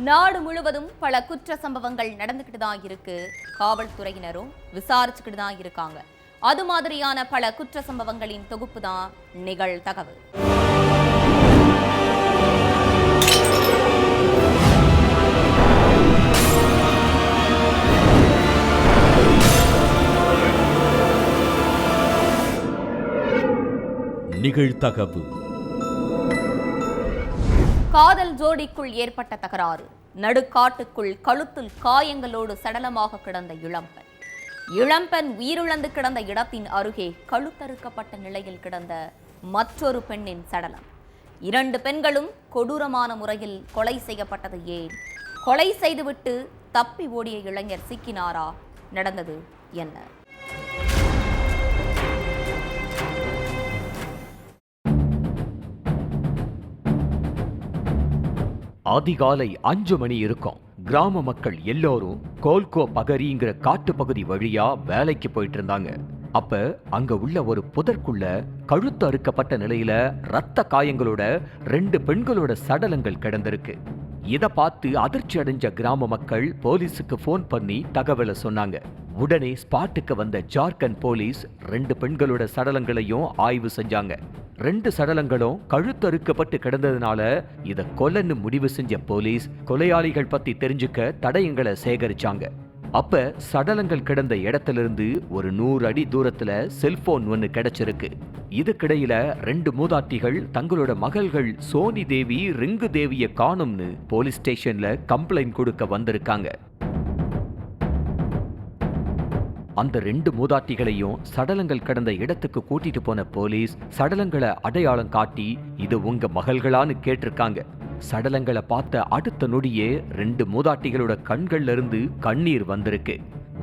நாடு முழுவதும் பல குற்ற சம்பவங்கள் நடந்துகிட்டு தான் இருக்கு. காவல்துறையினரும் விசாரிச்சுக்கிட்டு தான் இருக்காங்க. அது மாதிரியான பல குற்ற சம்பவங்களின் தொகுப்பு தான் நிகழ்தகவு. நிகழ்தகவு. காதல் ஜோடிக்குள் ஏற்பட்ட தகராறு. நடுக்காட்டுக்குள் கழுத்தில் காயங்களோடு சடலமாக கிடந்த இளம்பெண் உயிரிழந்து கிடந்த இடத்தின் அருகே கழுத்தறுக்கப்பட்ட நிலையில் கிடந்த மற்றொரு பெண்ணின் சடலம். 2 பெண்களும் கொடூரமான முறையில் கொலை செய்யப்பட்டது ஏன்? கொலை செய்துவிட்டு தப்பி ஓடிய இளைஞர் சிக்கினாரா? நடந்தது என்ன? அதிகாலை 5 மணி இருக்கும். கிராம மக்கள் எல்லோரும் கோல்கோ பகரிங்கிற காட்டு பகுதி வழியா வேலைக்கு போயிட்டு இருந்தாங்க. அப்ப அங்க உள்ள ஒரு புதற்குள்ள கழுத்து அறுக்கப்பட்ட நிலையில ரத்த காயங்களோட 2 பெண்களோட சடலங்கள் கிடந்திருக்கு. இத பார்த்து அதிர்ச்சி அடைஞ்ச கிராம மக்கள் போலீஸுக்கு போன் பண்ணி தகவலை சொன்னாங்க. உடனே ஸ்பாட்டுக்கு வந்த ஜார்க்கண்ட் போலீஸ் 2 பெண்களோட சடலங்களையும் ஆய்வு செஞ்சாங்க. 2 சடலங்களும் கழுத்தறுக்கப்பட்டு கிடந்ததுனால இத கொலைன்னு முடிவு செஞ்ச போலீஸ் கொலையாளிகள் பத்தி தெரிஞ்சுக்க தடயங்களை சேகரிச்சாங்க. அப்ப சடலங்கள் கிடந்த இடத்திலிருந்து ஒரு 100 அடி தூரத்துல செல்போன் ஒன்னு கிடைச்சிருக்கு. இதுக்கிடையில 2 மூதாட்டிகள் தங்களோட மகள்கள் சோனி தேவி, ரிங்கு தேவிய காணும்னு போலீஸ் ஸ்டேஷன்ல கம்ப்ளைண்ட் கொடுக்க வந்திருக்காங்க. அந்த 2 மூதாட்டிகளையும் சடலங்கள் கடந்த இடத்துக்கு கூட்டிட்டு போன போலீஸ் சடலங்களை அடையாளம் காட்டி இது உங்க மகள்களான்னு கேட்டிருக்காங்க. சடலங்களை பார்த்த அடுத்த நொடியே 2 மூதாட்டிகளோட கண்கள்ல இருந்து கண்ணீர் வந்திருக்கு.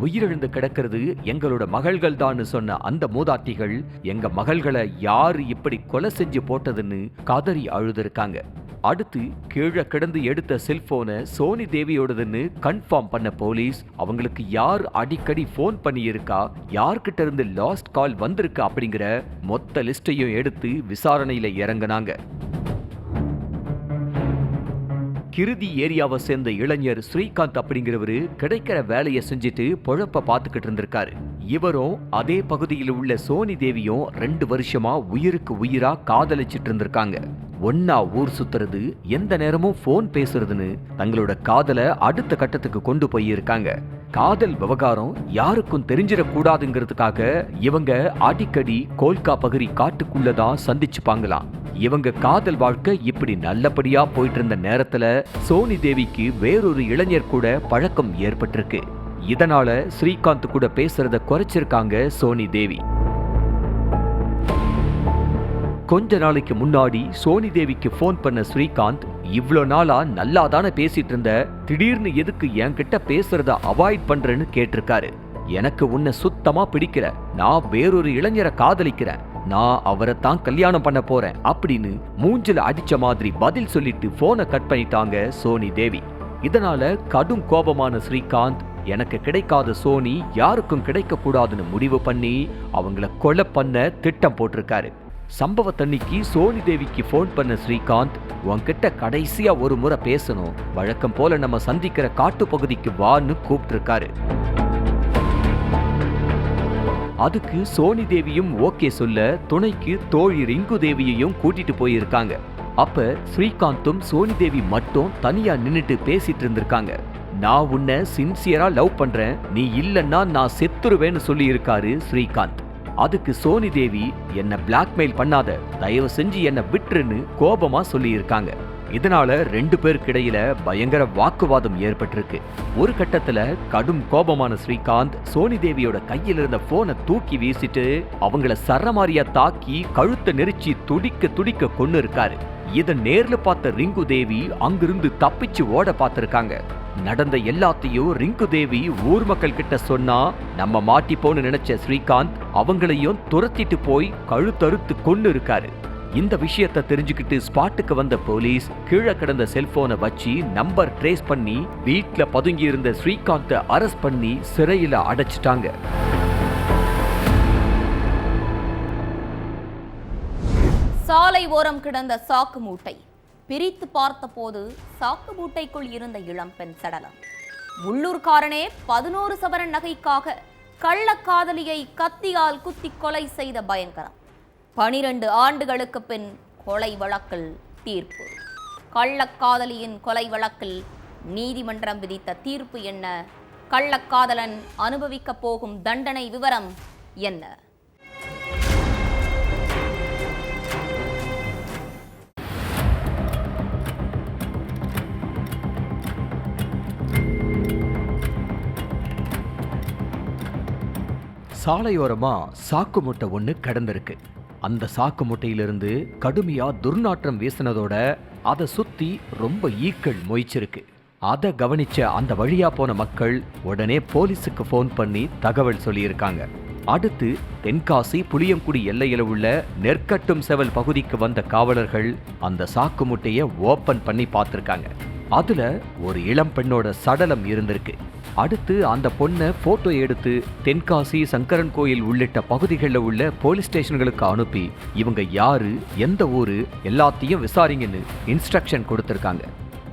உயிரிழந்து கிடக்கிறது எங்களோட மகள்கள் தான் சொன்ன அந்த மூதாட்டிகள் எங்க மகள்களை யாரு இப்படி கொலை செஞ்சு போட்டதுன்னு கதறி அழுதுருக்காங்க. அடுத்து கீழே கிடந்து எடுத்த செல்போனை சோனி தேவியோடதுன்னு கன்ஃபார்ம் பண்ண போலீஸ் அவங்களுக்கு யார் அடிக்கடி போன் பண்ணி இருக்கா, யார்கிட்ட இருந்து லாஸ்ட் கால் வந்திருக்கா அப்படிங்கிற மொத்த லிஸ்டையும் எடுத்து விசாரணையில இறங்கினாங்க. கிருதி ஏரியாவை சேர்ந்த இளைஞர் ஸ்ரீகாந்த் அப்படிங்கிறவரு கிடைக்கிற வேலையை செஞ்சுட்டு பொழப்ப பார்த்துக்கிட்டு இருந்திருக்காரு. இவரும் அதே பகுதியில் உள்ள சோனி தேவியும் 2 வருஷமா உயிருக்கு உயிரா காதலிச்சிட்டு இருந்திருக்காங்க. ஒன்னா ஊர் சுத்துறது, எந்த நேரமும் போன் பேசுறதுன்னு தங்களோட காதலை அடுத்த கட்டத்துக்கு கொண்டு போயிருக்காங்க. காதல் விவகாரம் யாருக்கும் தெரிஞ்சிடக்கூடாதுங்கிறதுக்காக இவங்க அடிக்கடி கோல்கா பகுதி காட்டுக்குள்ளதான் சந்திச்சுப்பாங்களாம். இவங்க காதல் வாழ்க்கை இப்படி நல்லபடியா போயிட்டு இருந்த நேரத்துல சோனி தேவிக்கு வேறொரு இளைஞர் கூட பழக்கம் ஏற்பட்டிருக்கு. இதனால ஸ்ரீகாந்த் கூட பேசுறத குறைச்சிருக்காங்க சோனி தேவி. கொஞ்ச நாளைக்கு முன்னாடி சோனி தேவிக்கு போன் பண்ண ஸ்ரீகாந்த், இவ்ளோ நாளா நல்லா தானே பேசிட்டு இருந்த, திடீர்னு எதுக்கு என்கிட்ட பேசுறத அவாய்ட் பண்றேன்னு கேட்டிருக்காரு. எனக்கு உன்னை சுத்தமா பிடிக்கல, நான் வேறொரு இளைஞரை காதலிக்கிறேன், நான் அவரை தான் கல்யாணம் பண்ண போறேன் அப்படின்னு மூஞ்சில அடிச்ச மாதிரி பதில் சொல்லிட்டு போனை கட் பண்ணிட்டாங்க சோனி தேவி. இதனால கடும் கோபமான ஸ்ரீகாந்த் எனக்கு கிடைக்காத சோனி யாருக்கும் கிடைக்க கூடாதுன்னு முடிவு பண்ணி அவங்கள கொலை பண்ண திட்டம் போட்டிருக்காரு. சம்பவத்தன்னைக்கு சோனி தேவிக்கு போன் பண்ண ஸ்ரீகாந்த், உன்கிட்ட கடைசியா ஒரு முறை பேசணும், வழக்கம் போல நம்ம சந்திக்கிற காட்டு பகுதிக்கு வான்னு கூப்பிட்டிருக்காரு. அதுக்கு சோனி தேவியும் ஓகே சொல்ல துணைக்கு தோழி ரிங்கு தேவியையும் கூட்டிட்டு போயிருக்காங்க. அப்ப ஸ்ரீகாந்தும் சோனி தேவி மட்டும் தனியா நின்னுட்டு பேசிட்டு இருந்திருக்காங்க. நான் உன்னை சின்சியரா லவ் பண்றேன், நீ இல்லன்னா நான் செத்துருவேன்னு சொல்லி இருக்காரு ஸ்ரீகாந்த். அதுக்கு சோனி தேவி, என்ன பிளாக்மெயில் பண்ணாத, தயவு செஞ்சு என்ன விட்டுருன்னு கோபமா சொல்லி இருக்காங்க. இதனால 2 பேருக்கு இடையில பயங்கர வாக்குவாதம் ஏற்பட்டிருக்கு. ஒரு கட்டத்துல கடும் கோபமான ஸ்ரீகாந்த் சோனி தேவியோட கையில இருந்த போனை தூக்கி வீசிட்டு அவங்கள சரமாரியா தாக்கி கழுத்தை நெரிச்சி துடிக்க துடிக்க கொன்னு இருக்காரு. இத நேர்ல பார்த்த ரிங்கு தேவி அங்கிருந்து தப்பிச்சு ஓட பார்த்திருக்காங்க. நடந்த எல்லாத்தையும் ரிங்கு தேவி ஊர் மக்கள் கிட்ட சொன்னா நம்ம மாட்டிப்போன்னு நினைச்ச ஸ்ரீகாந்த் அவங்களையும் துரத்திட்டு போய் கழுத்தறுத்து கொன்னு இருக்காரு. இந்த விஷயத்தை தெரிஞ்சுக்கிட்டு ஸ்பாட்டுக்கு வந்த போலீஸ் கீழே கிடந்த செல்போனை வச்சு நம்பர் ட்ரேஸ் பண்ணி வீட்ல பதுங்கி இருந்த ஸ்ரீகாந்தை அரெஸ்ட் பண்ணி சிறையில அடைச்சிட்டாங்க. சாலை ஓரம் கிடந்த சாக்கு மூட்டை, பிரித்து பார்த்தபோது சாக்கு மூட்டைக்குள் இருந்த இளம்பெண் சடலம். உள்ளூர்காரனே 11 சவரன் நகைக்காக கள்ளக்காதலியை கத்தியால் குத்தி கொலை செய்த பயங்கரம். 12 ஆண்டுகளுக்கு பின் கொலை வழக்கில் தீர்ப்பு. கள்ளக்காதலியின் கொலை வழக்கில் நீதிமன்றம் விதித்த தீர்ப்பு என்ன? கள்ளக்காதலன் அனுபவிக்க போகும் தண்டனை விவரம் என்ன? சாலையோரமா சாக்கு மூட்டை ஒன்று கிடந்திருக்கு. அந்த சாக்கு மூட்டையிலிருந்து கடுமையா துர்நாற்றம் வீசினதோட அதை சுத்தி ரொம்ப ஈக்கள் மொய்ச்சிருக்கு. அதை கவனிச்ச அந்த வழியா போன மக்கள் உடனே போலீஸுக்கு ஃபோன் பண்ணி தகவல் சொல்லியிருக்காங்க. அடுத்து தென்காசி புளியங்குடி எல்லையில் உள்ள நெற்கட்டும் செவல் பகுதிக்கு வந்த காவலர்கள் அந்த சாக்கு மூட்டையை ஓபன் பண்ணி பார்த்துருக்காங்க. அதுல ஒரு இளம் பெண்ணோட சடலம் இருந்திருக்கு. அடுத்து அந்த பொண்ணை போட்டோ எடுத்து தென்காசி சங்கரன் கோயில் உள்ளிட்ட பகுதிகளில் உள்ள போலீஸ் ஸ்டேஷன்களுக்கு அனுப்பி இவங்க யாரு, எந்த ஊரு எல்லாத்தையும் விசாரிங்கன்னு இன்ஸ்ட்ரக்ஷன் கொடுத்திருக்காங்க.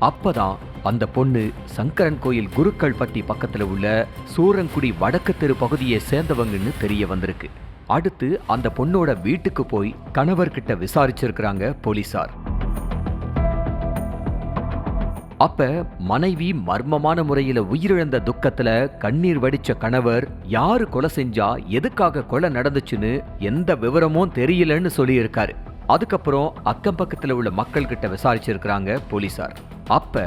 அப்பதான் அந்த பொண்ணு சங்கரன் கோயில் குருக்கள் பட்டி பக்கத்துல உள்ள சூரன்குடி வடக்கு தெரு பகுதியை சேர்ந்தவங்கன்னு தெரிய வந்திருக்கு. அடுத்து அந்த பொண்ணோட வீட்டுக்கு போய் கணவர்கிட்ட விசாரிச்சிருக்கிறாங்க போலீசார். அப்ப மனைவி மர்மமான முறையில உயிரிழந்த துக்கத்துல கண்ணீர் வடிச்ச கணவர் யாரு கொலை செஞ்சா, எதுக்காக கொலை நடந்துச்சுன்னு எந்த விவரமும் தெரியலன்னு சொல்லியிருக்காரு. அதுக்கப்புறம் அக்கம் பக்கத்துல உள்ள மக்கள் கிட்ட விசாரிச்சிருக்கிறாங்க போலீசார். அப்ப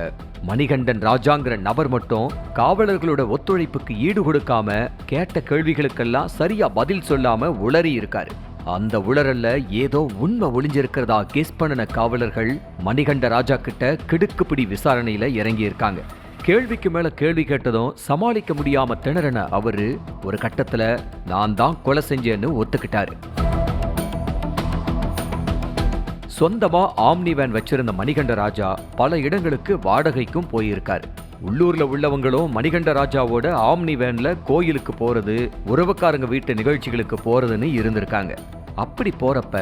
மணிகண்டன் ராஜாங்கிற நபர் மட்டும் காவலர்களோட ஒத்துழைப்புக்கு ஈடு கொடுக்காம கேட்ட கேள்விகளுக்கெல்லாம் சரியா பதில் சொல்லாம உளறி இருக்காரு. அந்த உளறல்ல ஏதோ உண்மை ஒளிஞ்சிருக்கிறதா கெஸ் பண்ணின காவலர்கள் மணிகண்ட ராஜா கிட்ட கிடுக்குப்பிடி விசாரணையில இறங்கி இருக்காங்க. கேள்விக்கு மேல கேள்வி கேட்டதும் சமாளிக்க முடியாம திணறின அவரு ஒரு கட்டத்துல நான் தான் கொலை செஞ்சேன்னு ஒத்துக்கிட்டாரு. சொந்தமா ஆம்னி வேன் வச்சிருந்த மணிகண்ட ராஜா பல இடங்களுக்கு வாடகைக்கும் போயிருக்காரு. உள்ளூர்ல உள்ளவங்களும் மணிகண்ட ராஜாவோட ஆம்னி வேன்ல கோயிலுக்கு போறது, உறவுக்காரங்க வீட்டு நிகழ்ச்சிகளுக்கு போறதுன்னு இருந்திருக்காங்க. அப்படி போறப்ப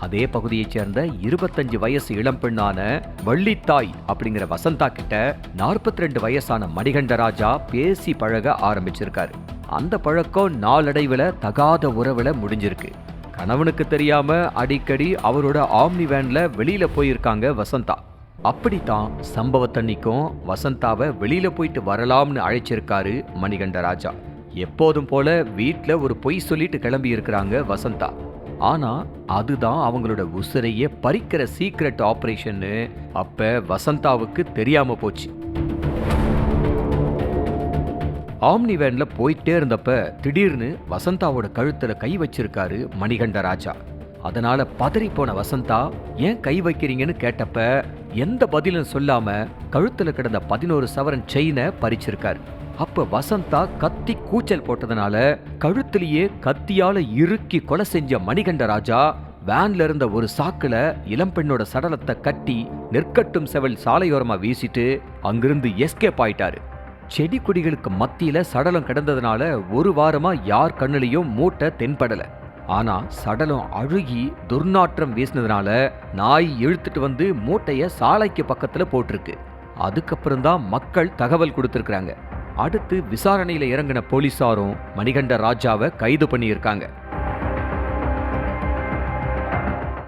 அதே பகுதியைச் சேர்ந்த 25 வயசு இளம்பெண்ணான வள்ளித்தாய் அப்படிங்கிற வசந்தா கிட்ட 42 வயசான மணிகண்ட ராஜா பேசி பழக ஆரம்பிச்சிருக்காரு. அந்த பழக்கம் நாளடைவுல தகாத உறவுல முடிஞ்சிருக்கு. கணவனுக்கு தெரியாம அடிக்கடி அவரோட ஆம்னி வேன்ல வெளியில போயிருக்காங்க வசந்தா. அப்படித்தான் சம்பவத்தன்னைக்கும் வசந்தாவை வெளியில போயிட்டு வரலாம்னு அழைச்சிருக்காரு மணிகண்ட ராஜா. எப்போதும் போல வீட்டுல ஒரு பொய் சொல்லிட்டு கிளம்பி இருக்கிறாங்க வசந்தா. ஆனா அதுதான் அவங்களோட உசிரையே பறிக்கிற சீக்ரெட் ஆபரேஷன்னு அப்ப வசந்தாவுக்கு தெரியாம போச்சு. ஆம்னி வேன்ல போயிட்டே இருந்தப்ப திடீர்னு வசந்தாவோட கழுத்துல கை வச்சிருக்காரு மணிகண்ட ராஜா. அதனால பதறி போன வசந்தா ஏன் கை வைக்கிறீங்கன்னு கேட்டப்ப எந்த பதிலும் சொல்லாம கழுத்துல கிடந்த 11 சவரன் செயினை பறிச்சிருக்காரு. அப்ப வசந்தா கத்தி கூச்சல் போட்டதுனால கழுத்திலேயே கத்தியால இறுக்கி கொலை செஞ்ச மணிகண்ட ராஜா வேன்ல இருந்த ஒரு சாக்குல இளம்பெண்ணோட சடலத்தை கட்டி நெற்கட்டும் செவல் சாலையோரமா வீசிட்டு அங்கிருந்து எஸ்கேப் ஆயிட்டாரு. செடி கொடிகளுக்கு மத்தியில சடலம் கிடந்ததுனால ஒரு வாரமா யார் கண்ணுலயும் மூட்டை தென்படல. ஆனா சடலம் அழுகி துர்நாற்றம் வீசினதுனால நாய் இழுத்துட்டு வந்து மூட்டைய சாலைக்கு பக்கத்துல போட்டிருக்கு. அதுக்கப்புறம் தான் மக்கள் தகவல் கொடுத்திருக்காங்க. அடுத்து விசாரணையில இறங்கின போலீசாரும் மணிகண்ட ராஜாவை கைது பண்ணியிருக்காங்க.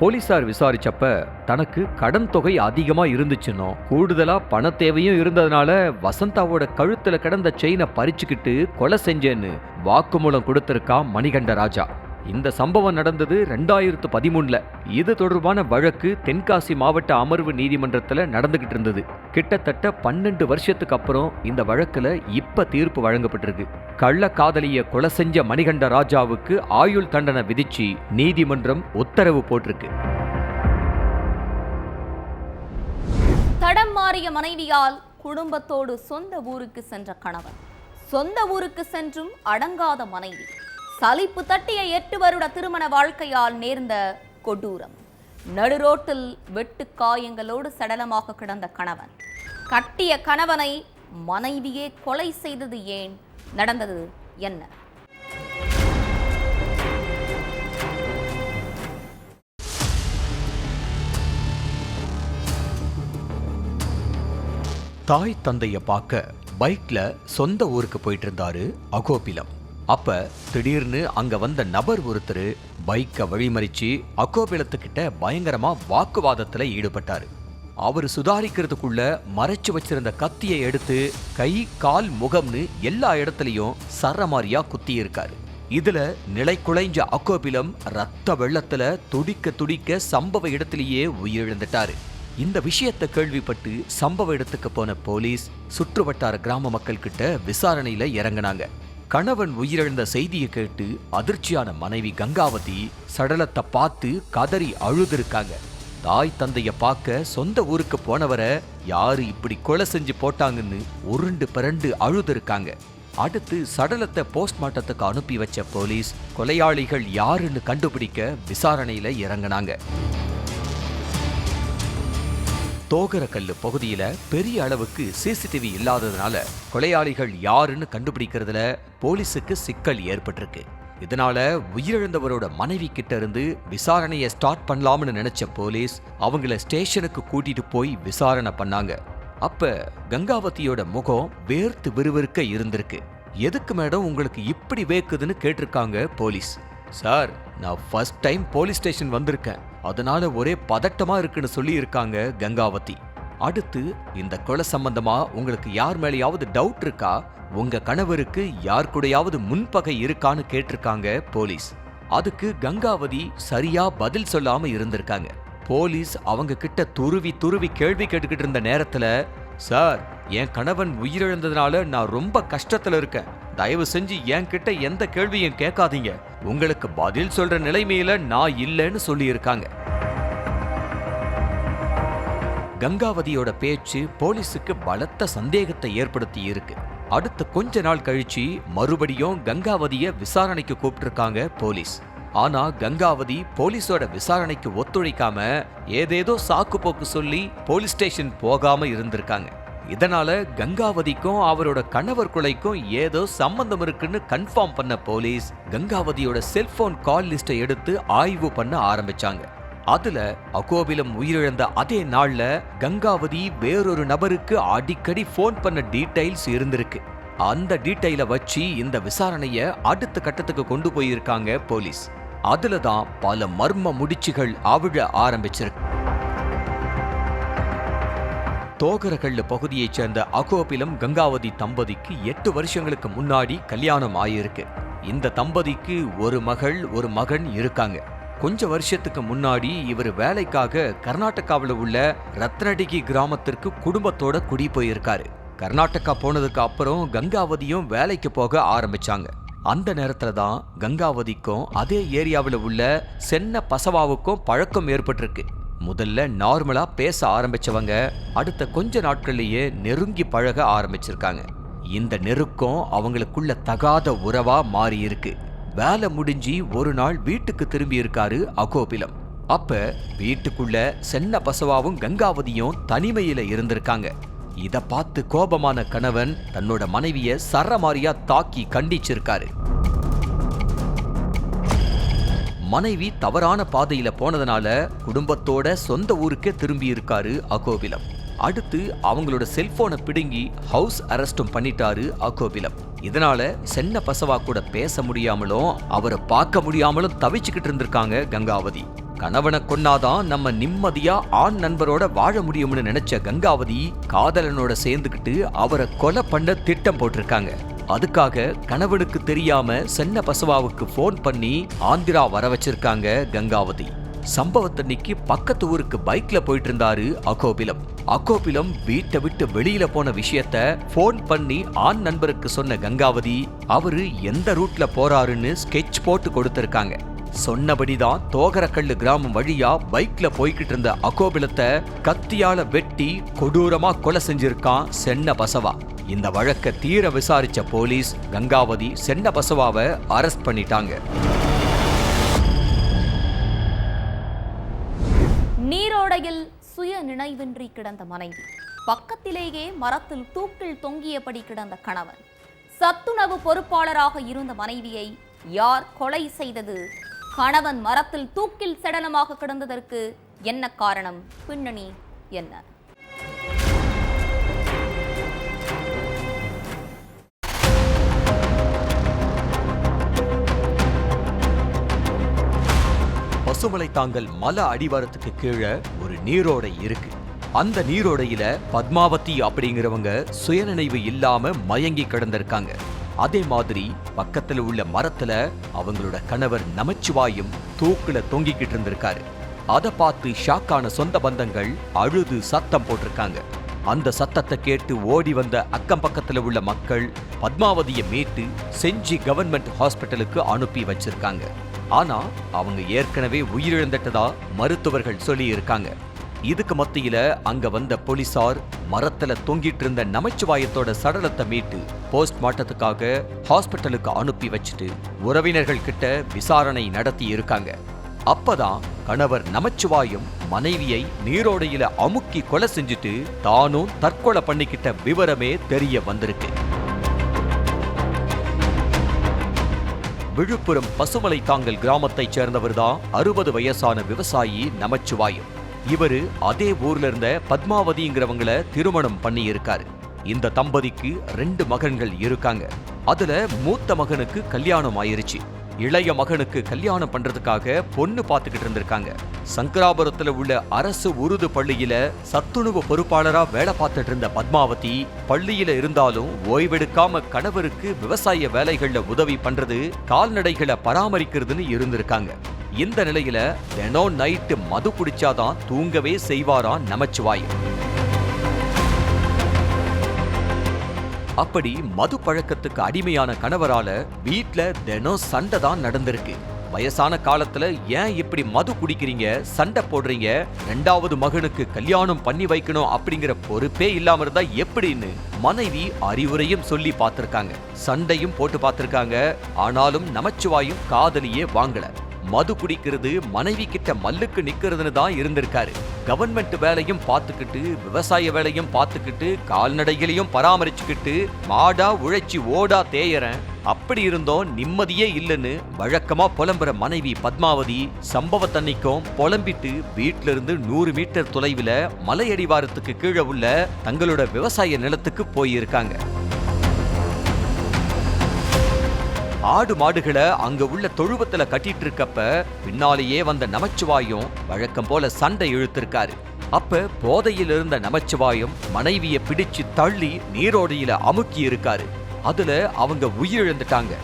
போலீசார் விசாரிச்சப்ப தனக்கு கடன் தொகை அதிகமா இருந்துச்சுன்னோ கூடுதலா பண தேவையும் இருந்ததுனால வசந்தாவோட கழுத்துல கிடந்த செயினை பறிச்சுக்கிட்டு கொலை செஞ்சேன்னு வாக்குமூலம் கொடுத்திருக்கா மணிகண்ட ராஜா. இந்த சம்பவம் நடந்தது 2013. இது தொடர்பான வழக்கு தென்காசி மாவட்ட அமர்வு நீதிமன்றத்துல நடந்துகிட்டு இருந்தது. கிட்டத்தட்ட 12 வருஷத்துக்கு அப்புறம் இந்த வழக்குல இப்ப தீர்ப்பு வழங்கப்பட்டிருக்கு. கள்ள காதலிய கொலை செஞ்ச மணிகண்ட ராஜாவுக்கு ஆயுள் தண்டனை விதிச்சு நீதிமன்றம் உத்தரவு போட்டிருக்கு. தடம் மாறிய மனைவியால் குடும்பத்தோடு சொந்த ஊருக்கு சென்ற கணவன், சொந்த ஊருக்கு சென்றும் அடங்காத மனைவி, சலிப்பு தட்டிய 8 வருட திருமண வாழ்க்கையால் நேர்ந்த கொடூரம். நடுரோட்டில் வெட்டு காயங்களோடு சடலமாக கிடந்த கணவன், கட்டிய கணவனை மனைவியே கொலை செய்தது ஏன்? நடந்தது என்ன? தாய் தந்தைய பார்க்க பைக்ல சொந்த ஊருக்கு போயிட்டு இருந்தாரு அகோபிலம். அப்ப திடீர்னு அங்க வந்த நபர் ஒருத்தர் பைக்கை வழிமறிச்சு அகோபிலத்துக்கிட்ட பயங்கரமா வாக்குவாதத்துல ஈடுபட்டாரு. அவர் சுதாரிக்கிறதுக்குள்ள மறைச்சு வச்சிருந்த கத்தியை எடுத்து கை கால் முகம்னு எல்லா இடத்துலயும் சரமாரியா குத்தி இருக்காரு. இதுல நிலை குலைஞ்ச அகோபிலம் ரத்த வெள்ளத்துல துடிக்க துடிக்க சம்பவ இடத்திலேயே உயிரிழந்துட்டாரு. இந்த விஷயத்தை கேள்விப்பட்டு சம்பவ இடத்துக்கு போன போலீஸ் சுற்று வட்டார கிராம மக்கள் கிட்ட விசாரணையில இறங்கினாங்க. கணவன் உயிரிழந்த செய்தியை கேட்டு அதிர்ச்சியான மனைவி கங்காவதி சடலத்தை பார்த்து கதறி அழுதுருக்காங்க. தாய் தந்தைய பார்க்க சொந்த ஊருக்கு போனவரை யாரு இப்படி கொலை செஞ்சு போட்டாங்கன்னு உருண்டு பிறண்டு அழுதுருக்காங்க. அடுத்து சடலத்தை போஸ்ட்மார்ட்டத்துக்கு அனுப்பி வச்ச போலீஸ் கொலையாளிகள் யாருன்னு கண்டுபிடிக்க விசாரணையில இறங்கினாங்க. தோகரக்கல்லு பகுதியில பெரிய அளவுக்கு சிசிடிவி இல்லாததுனால கொலையாளிகள் யாருன்னு கண்டுபிடிக்கிறதுல போலீஸுக்கு சிக்கல் ஏற்பட்டிருக்கு. இதனால உயிரிழந்தவரோட மனைவி கிட்ட இருந்து விசாரணையை ஸ்டார்ட் பண்ணலாம்னு நினைச்ச போலீஸ் அவங்கள ஸ்டேஷனுக்கு கூட்டிட்டு போய் விசாரணை பண்ணாங்க. அப்ப கங்காவதியோட முகம் வேர்த்து விறுவிறுக்க இருந்திருக்கு. எதுக்கு மேடம் உங்களுக்கு இப்படி வேக்குதுன்னு கேட்டிருக்காங்க போலீஸ். சார், நான் ஃபர்ஸ்ட் டைம் போலீஸ் ஸ்டேஷன் வந்திருக்கேன், அதனால ஒரே பதட்டமா இருக்குன்னு சொல்லி இருக்காங்க கங்காவதி. அடுத்து இந்த கொலை சம்பந்தமா உங்களுக்கு யார் மேலேயாவது டவுட் இருக்கா, உங்க கணவருக்கு யார் கூடயாவது முன்பகை இருக்கான்னு கேட்டிருக்காங்க போலீஸ். அதுக்கு கங்காவதி சரியா பதில் சொல்லாம இருந்திருக்காங்க. போலீஸ் அவங்க கிட்ட துருவி துருவி கேள்வி கேட்டுக்கிட்டு இருந்த நேரத்துல, சார், என் கணவன் உயிரிழந்ததுனால நான் ரொம்ப கஷ்டத்துல இருக்கேன், தயவு செஞ்சு என் கிட்ட எந்த கேள்வியும் கேட்காதீங்க, உங்களுக்கு பதில் சொல்ற நிலைமையில நான் இல்லைன்னு சொல்லி இருக்காங்க. கங்காவதியோட பேச்சு போலீஸுக்கு பலத்த சந்தேகத்தை ஏற்படுத்தி இருக்கு. அடுத்த கொஞ்ச நாள் கழிச்சு மறுபடியும் கங்காவதிய விசாரணைக்கு கூப்பிட்டிருக்காங்க போலீஸ். ஆனா கங்காவதி போலீஸோட விசாரணைக்கு ஒத்துழைக்காம ஏதேதோ சாக்கு போக்கு சொல்லி போலீஸ் ஸ்டேஷன் போகாம இருந்திருக்காங்க. இதனால கங்காவதிக்கும் அவரோட கணவர் கொலைக்கும் ஏதோ சம்பந்தம் இருக்குன்னு கன்ஃபார்ம் பண்ண போலீஸ் கங்காவதியோட செல்போன் கால் லிஸ்டை எடுத்து ஆய்வு பண்ண ஆரம்பிச்சாங்க. அதுல அகோபிலம் உயிரிழந்த அதே நாள்ல கங்காவதி வேறொரு நபருக்கு அடிக்கடி போன் பண்ண டீடைல்ஸ் இருந்திருக்கு. அந்த டீடைல வச்சு இந்த விசாரணைய அடுத்த கட்டத்துக்கு கொண்டு போயிருக்காங்க போலீஸ். அதுலதான் பல மர்ம முடிச்சுகள் அவிழ ஆரம்பிச்சிருக்கு. தோகரகல்லு பகுதியைச் சேர்ந்த அகோபிலம் கங்காவதி தம்பதிக்கு 8 வருஷங்களுக்கு முன்னாடி கல்யாணம் ஆயிருக்கு. இந்த தம்பதிக்கு ஒரு மகள் ஒரு மகன் இருக்காங்க. கொஞ்ச வருஷத்துக்கு முன்னாடி இவர் வேலைக்காக கர்நாடகாவில் உள்ள ரத்னடிகி கிராமத்திற்கு குடும்பத்தோட குடி போயிருக்காரு. கர்நாடகா போனதுக்கு அப்புறம் கங்காவதியும் வேலைக்கு போக ஆரம்பிச்சாங்க. அந்த நேரத்துல தான் கங்காவதிக்கும் அதே ஏரியாவில் உள்ள சென்ன பசவாவுக்கும் பழக்கம் ஏற்பட்டிருக்கு. முதல்ல நார்மலா பேச ஆரம்பிச்சவங்க அடுத்த கொஞ்ச நாட்கள்லயே நெருங்கி பழக ஆரம்பிச்சிருக்காங்க. இந்த நெருக்கம் அவங்களுக்குள்ள தகாத உறவா மாறி இருக்கு. வேலை முடிஞ்சு ஒரு நாள் வீட்டுக்கு திரும்பி இருக்காரு அகோபிலம். அப்ப வீட்டுக்குள்ள சென்ன பசவாவும் கங்காவதியும் தனிமையில இருந்திருக்காங்க. இத பார்த்து கோபமான கணவன் தன்னோட மனைவிய சரமாரியா தாக்கி கண்டிச்சிருக்காரு. மனைவி தவறான பாதையில போனதுனால குடும்பத்தோட சொந்த ஊருக்கே திரும்பி இருக்காரு அகோபிலம். அடுத்து அவங்களோட செல்போனை பிடுங்கி ஹவுஸ் அரெஸ்டும் பண்ணிட்டாரு அகோபிலம். இதனால சென்ன பசவா கூட பேச முடியாமலும் அவரை பார்க்க முடியாமலும் தவிச்சுக்கிட்டு இருந்திருக்காங்க கங்காவதி. கணவனை கொன்னாதான் நம்ம நிம்மதியா ஆண் நண்பரோட வாழ முடியும்னு நினைச்ச கங்காவதி காதலனோட சேர்ந்துக்கிட்டு அவரை கொலை பண்ண திட்டம் போட்டிருக்காங்க. அதுக்காக கணவனுக்கு தெரியாம சென்ன பசவாவுக்கு போன் பண்ணி ஆந்திரா வர வச்சிருக்காங்க கங்காவதி. சம்பவத்தன்னைக்கு பக்கத்து ஊருக்கு பைக்ல போயிட்டு இருந்தாரு அகோபிலம். அகோபிலம் வீட்டை விட்டு வெளியில போன விஷயத்த போன் பண்ணி ஆண் நண்பருக்கு சொன்ன கங்காவதி அவரு எந்த ரூட்ல போறாருன்னு ஸ்கெட்ச் போட்டு கொடுத்திருக்காங்க. சொன்னபடிதான் தோகரக்கல்லு கிராமம் வழியா பைக்ல போய்கிட்டு இருந்த அகோபிலத்தை கத்தியால வெட்டி கொடூரமா கொலை செஞ்சிருக்கான் சென்ன பசவா. இந்த வழக்க தீர விசாரிச்ச போலீஸ் கங்காவதி சென்ன பசவாவை அரெஸ்ட் பண்ணிட்டாங்க. நீரோடையில் சுய நினைவின்றி கிடந்த மனைவி, பக்கத்திலேயே மரத்தில் தூக்கில் தொங்கியபடி கிடந்த கணவன், சத்துணவு பொறுப்பாளராக இருந்த மனைவியை யார் கொலை செய்தது? கணவன் மரத்தில் தூக்கில் சடலமாக கிடந்ததற்கு என்ன காரணம்? பின்னணி என்ன? பசுமலை தாங்கல் மலை அடிவாரத்துக்கு கீழே ஒரு நீரோடை இருக்கு. அந்த நீரோடையில பத்மாவதி அப்படிங்கிறவங்க சுயநினைவு இல்லாம மயங்கி கிடந்திருக்காங்க. அதே மாதிரி பக்கத்துல உள்ள மரத்துல அவங்களோட கணவர் நமச்சிவாயும் தூக்குல தொங்கிக்கிட்டு இருந்திருக்காரு. அதை பார்த்து ஷாக்கான சொந்த பந்தங்கள் அழுது சத்தம் போட்டிருக்காங்க. அந்த சத்தத்தை கேட்டு ஓடி வந்த அக்கம் பக்கத்துல உள்ள மக்கள் பத்மாவதியை மீட்டு செஞ்சி கவர்மெண்ட் ஹாஸ்பிட்டலுக்கு அனுப்பி வச்சிருக்காங்க. ஆனா அவங்க ஏற்கனவே உயிரிழந்துட்டதா மருத்துவர்கள் சொல்லி இருக்காங்க. இதுக்கு மத்தியில அங்க வந்த போலீசார் மரத்துல தொங்கிட்டு இருந்த நமச்சிவாயத்தோட சடலத்தை மீட்டு போஸ்ட்மார்ட்டத்துக்காக ஹாஸ்பிட்டலுக்கு அனுப்பி வச்சுட்டு உறவினர்கள் கிட்ட விசாரணை நடத்தி இருக்காங்க. அப்பதான் கணவர் நமச்சிவாயும் மனைவியை நீரோடையில அமுக்கி கொலை செஞ்சுட்டு தானும் தற்கொலை பண்ணிக்கிட்ட விவரமே தெரிய வந்திருக்கு. விழுப்புரம் பசுமலை தாங்கல் கிராமத்தைச் சேர்ந்தவர்தான் 60 வயசான விவசாயி நமச்சிவாயும். இவரு அதே ஊர்ல இருந்த பத்மாவதிங்கிறவங்கள திருமணம் பண்ணி இருக்காரு. இந்த தம்பதிக்கு 2 மகன்கள் இருக்காங்க. அதுல மூத்த மகனுக்கு கல்யாணம் ஆயிருச்சு. இளைய மகனுக்கு கல்யாணம் பண்றதுக்காக பொண்ணு பார்த்துக்கிட்டு இருந்திருக்காங்க. சங்கராபுரத்துல உள்ள அரசு உருது பள்ளியில சத்துணவு பொறுப்பாளரா வேலை பார்த்துட்டு இருந்த பத்மாவதி பள்ளியில இருந்தாலும் ஓய்வெடுக்காம கணவருக்கு விவசாய வேலைகள்ல உதவி பண்றது, கால்நடைகளை பராமரிக்கிறதுன்னு இருந்திருக்காங்க. இந்த நிலையில தினம் நைட்டு மது குடிச்சாதான் தூங்கவே செய்வாராம் நமச்சிவாயம். அப்படி மது பழக்கத்துக்கு அடிமையான கணவரால வீட்ல தினம் சண்டை தான் நடந்திருக்கு. வயசான காலத்துல ஏன் இப்படி மது குடிக்கிறீங்க, சண்டை போடுறீங்க, 2வது மகனுக்கு கல்யாணம் பண்ணி வைக்கணும் அப்படிங்கிற பொறுப்பே இல்லாம இருந்தா எப்படின்னு மனைவி அறிவுரையும் சொல்லி பார்த்திருக்காங்க. சண்டையும் போட்டு பார்த்திருக்காங்க. ஆனாலும் நமச்சிவாயும் காதலியே வாங்கல. மது குடிக்கிறது, மனைவி கிட்ட மல்லுக்கு நிக்கிறதுன்னு தான் இருந்திருக்காரு. கவர்மெண்ட் வேலையும் பார்த்துக்கிட்டு, விவசாய வேலையும் பார்த்துக்கிட்டு, கால்நடைகளையும் பராமரிச்சுக்கிட்டு, மாடா உழைச்சி ஓடா தேயறேன், அப்படி இருந்தோம் நிம்மதியே இல்லைன்னு வழக்கமா புலம்புற மனைவி பத்மாவதி சம்பவத்தன்னைக்கும் புலம்பிட்டு வீட்டில இருந்து 100 மீட்டர் தொலைவில் மலையடிவாரத்துக்கு கீழே உள்ள தங்களோட விவசாய நிலத்துக்கு போயிருக்காங்க. ஆடு மாடுகளை அங்க உள்ள தொழுவத்துல கட்டிட்டு இருக்கப்ப பின்னாலேயே வந்த நமச்சிவாயும் வழக்கம் போல சண்டை இழுத்திருக்காரு. அப்ப போதையில் இருந்த நமச்சிவாயும் மனைவியை பிடிச்சு தள்ளி நீரோடையில அமுக்கி இருக்காரு. அதுல அவங்க உயிரிழந்துட்டாங்க.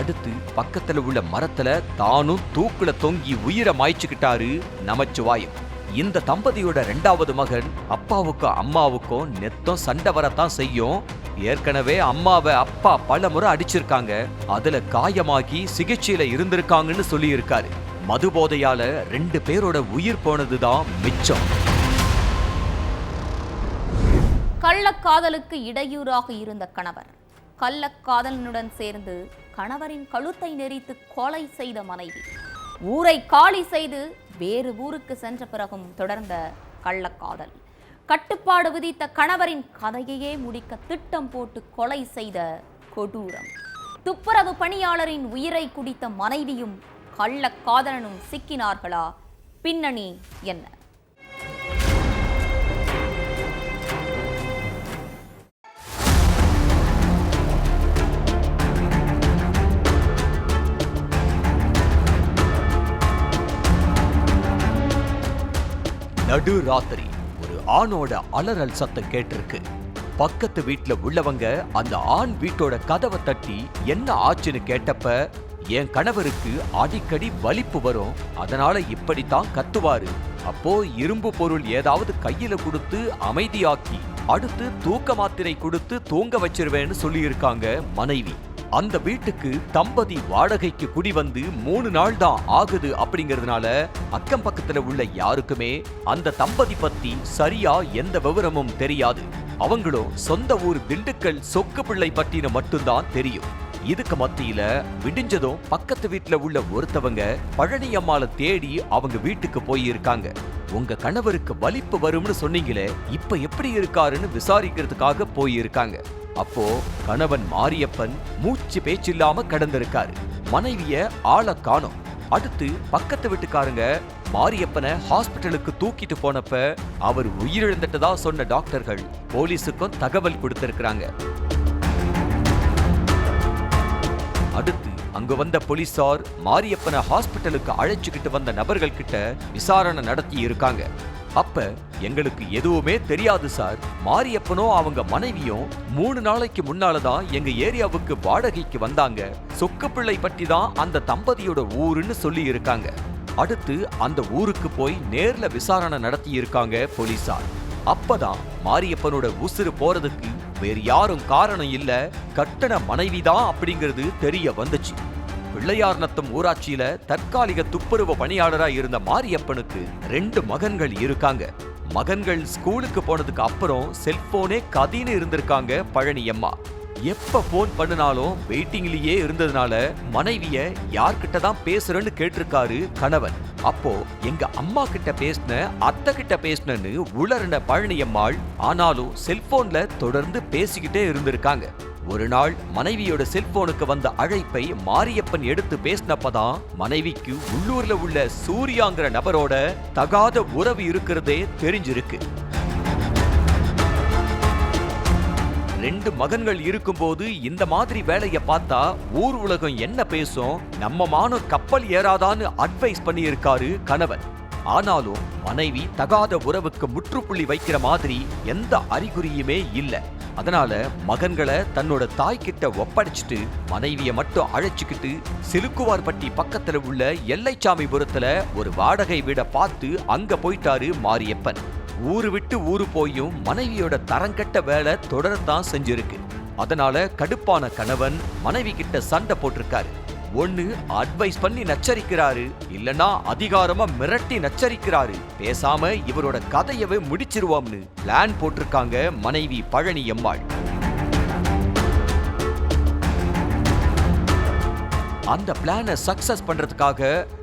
அடுத்து பக்கத்துல உள்ள மரத்துல தானும் தூக்குல தொங்கி உயிரை மாய்ச்சுக்கிட்டாரு நமச்சிவாயும். இந்த தம்பதியோட 2வது மகன் அப்பாவுக்கும் அம்மாவுக்கும் நெத்தம் சண்டை வரத்தான் செய்யும். ஏற்கனவே அம்மாவை அப்பா பல முறை அடிச்சிருக்காங்க. அதுல காயமாகி சிகிச்சையில இருந்திருக்காங்கன்னு சொல்லி இருக்காரு. மது போதையால 2 பேரோட உயிர் போனதுதான் மிச்சம். கள்ளக்காதலுக்கு இடையூறாக இருந்த கணவர் கள்ளக்காதலனுடன் சேர்ந்து கணவரின் கழுத்தை நெரித்து கொலை செய்த மனைவி, ஊரை காலி செய்து வேறு ஊருக்கு சென்ற பிறகும் தொடர்ந்த கள்ளக்காதல், கட்டுப்பாடு விதித்த கணவரின் கதையையே முடிக்க திட்டம் போட்டு கொலை செய்த கொடூரம், துப்புரவு பணியாளரின் உயிரை குடித்த மனைவியும் கள்ளக்காதலனும் சிக்கினார்களா? பின்னணி என்ன? நடு ராத்திரி ஒரு ஆணோட அலறல் சத்தம் கேட்டிருக்கு. பக்கத்து வீட்டுல உள்ளவங்க அந்த ஆண் வீட்டோட கதவை தட்டி என்ன ஆச்சுன்னு கேட்டப்ப, என் கணவருக்கு அடிக்கடி வலிப்பு வரும், அதனால இப்படித்தான் கத்துவாரு, அப்போ இரும்பு பொருள் ஏதாவது கையில கொடுத்து அமைதியாக்கி அடுத்து தூக்க மாத்திரை கொடுத்து தூங்க வச்சிருவேன்னு சொல்லி இருக்காங்க மனைவி. அந்த வீட்டுக்கு தம்பதி வாடகைக்கு குடி வந்து 3 நாள் தான் ஆகுது அப்படிங்கிறதுனால அக்கம் பக்கத்துல உள்ள யாருக்குமே அந்த தம்பதி பத்தி சரியா எந்த விவரமும் தெரியாது. அவங்களும் சொந்த ஊர் திண்டுக்கல் சொக்கு பிள்ளை பட்டின மட்டும்தான் தெரியும். இதுக்கு மத்தியில விடிஞ்சதும் பக்கத்து வீட்டுல உள்ள ஒருத்தவங்க பழனி அம்மாளை தேடி அவங்க வீட்டுக்கு போயிருக்காங்க. உங்க கணவருக்கு வலிப்பு வரும்னு சொன்னீங்களே, இப்ப எப்படி இருக்காருன்னு விசாரிக்கிறதுக்காக போயிருக்காங்க. அப்போ கணவன் மாரியப்பன் மூச்சு பேச்சில்லாம கடந்திருக்காரு. மனைவிய ஆளை காணோம். அடுத்து பக்கத்து வீட்டுக்காரங்க மாரியப்பனை ஹாஸ்பிட்டலுக்கு தூக்கிட்டு போனப்ப அவர் உயிரிழந்துட்டதா சொன்ன டாக்டர்கள் போலீஸுக்கும் தகவல் கொடுத்திருக்கிறாங்க. அடுத்து அங்கு வந்த போலீசார் மாரியப்பனை ஹாஸ்பிட்டலுக்கு அழைச்சுக்கிட்டு வந்த நபர்கள் கிட்ட விசாரணை நடத்தி இருக்காங்க. அப்ப எங்களுக்கு எதுவுமே தெரியாது சார், மாரியப்பனோ அவங்க மனைவியும் 3 நாளைக்கு முன்னாலதான் எங்க ஏரியாவுக்கு வாடகைக்கு வந்தாங்க, சொக்குப்பிள்ளை பற்றி தான் அந்த தம்பதியோட ஊருன்னு சொல்லி இருக்காங்க. அடுத்து அந்த ஊருக்கு போய் நேர்ல விசாரணை நடத்தி இருக்காங்க போலீசார். அப்பதான் மாரியப்பனோட உசுறு போறதுக்கு வேறு யாரும் காரணம் இல்ல, கட்டண மனைவிதான் அப்படிங்கிறது தெரிய வந்துச்சு. பிள்ளையார்நத்தம் ஊராட்சியில தற்காலிக துப்புரவு பணியாளரா இருந்த மாரியப்பனுக்கு 2 மகன்கள் இருக்காங்க. மகன்கள் ஸ்கூலுக்கு போனதுக்கு அப்புறம் செல்போனே கதின்னு இருந்திருக்காங்க பழனியம்மா. எப்ப போன் பண்ணினாலும் வெயிட்டிங்லயே இருந்ததுனால மனைவிய யார்கிட்ட தான் பேசுறேன்னு கேட்டிருக்காரு கணவன். அப்போ எங்க அம்மா கிட்ட பேசின, அத்தை கிட்ட பேசினு உளறின பழனியம்மாள் ஆனாலும் செல்போன்ல தொடர்ந்து பேசிக்கிட்டே இருந்திருக்காங்க. ஒரு நாள் மனைவியோட செல்போனுக்கு வந்த அழைப்பை மாரியப்பன் எடுத்து பேசினப்பதான் மனைவிக்கு உள்ளூர்ல உள்ள சூர்யாங்கிற நபரோட தகாத உறவு இருக்கிறதே தெரிஞ்சிருக்கு. 2 மகன்கள் இருக்கும்போது இந்த மாதிரி வேலைய பார்த்தா ஊர் உலகம் என்ன பேசும், நம்ம மானம் கப்பல் ஏறாதான்னு அட்வைஸ் பண்ணி இருக்காரு கணவன். ஆனாலும் மனைவி தகாத உறவுக்கு முற்றுப்புள்ளி வைக்கிற மாதிரி எந்த அறிகுறியுமே இல்ல. அதனால மகன்களை தன்னோட தாய்கிட்ட ஒப்படைச்சிட்டு மனைவிய மட்டும் அழைச்சுக்கிட்டு சிலுக்குவார்பட்டி பக்கத்துல உள்ள எல்லைச்சாமிபுரத்துல ஒரு வாடகை வீட பார்த்து அங்க போயிட்டாரு மாரியப்பன். ஊரு விட்டு ஊரு போயும் மனைவியோட தரங்கட்ட வேலை தொடரத்தான் செஞ்சிருக்கு. அதனால கடுப்பான கணவன் மனைவி கிட்ட சண்டை போட்டிருக்காரு. ஒண்ணு அட்வைஸ் பண்ணி நச்சரிக்கிறாரு, இல்லனா அதிகாரமா மிரட்டி நச்சரிக்கிறாரு. பேசாம இவரோட கதையவே முடிச்சிருவோம்னு பிளான் போட்டிருக்காங்க மனைவி பழனியம்மாள். அந்த பிளானை சக்சஸ் பண்றதுக்காக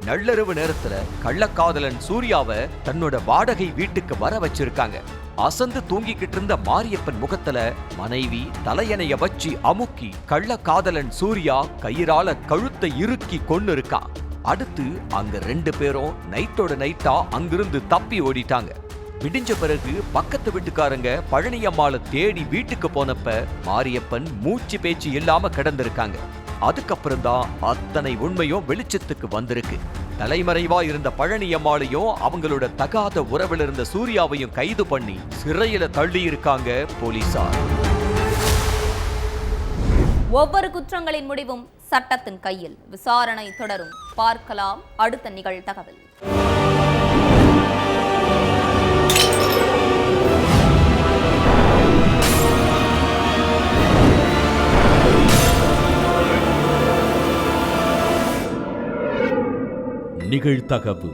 நள்ளிரவு நேரத்துல கள்ளக்காதலன் சூர்யாவை தன்னோட வாடகை வீட்டுக்கு வர வச்சிருக்காங்க. அசந்து தூங்கிக்கிட்டு இருந்த மாரியப்பன் முகத்துல மனைவி தலையணைய வச்சு அமுக்கி கள்ளக்காதலன் சூர்யா கயிறால கழுத்தை இறுக்கி கொன்னு இருக்கான். அடுத்து அங்க 2 பேரும் நைட்டோட நைட்டா அங்கிருந்து தப்பி ஓடிட்டாங்க. விடிஞ்ச பிறகு பக்கத்து வீட்டுக்காரங்க பழனியம்மாளை தேடி வீட்டுக்கு போனப்ப மாரியப்பன் மூச்சு பேச்சு இல்லாம கிடந்திருக்காங்க. அதுக்கப்புறம் தான் அத்தனை உண்மையும் வெளிச்சத்துக்கு வந்திருக்கு. தலைமறைவா இருந்த பழனியம்மாளையும் அவங்களோட தகாத உறவில் இருந்த சூர்யாவையும் கைது பண்ணி சிறையில தள்ளி இருக்காங்க போலீசார். ஒவ்வொரு குற்றங்களின் முடிவும் சட்டத்தின் கையில். விசாரணை தொடரும். பார்க்கலாம் அடுத்த நிகழ்தகவல். நிகழ்தகவு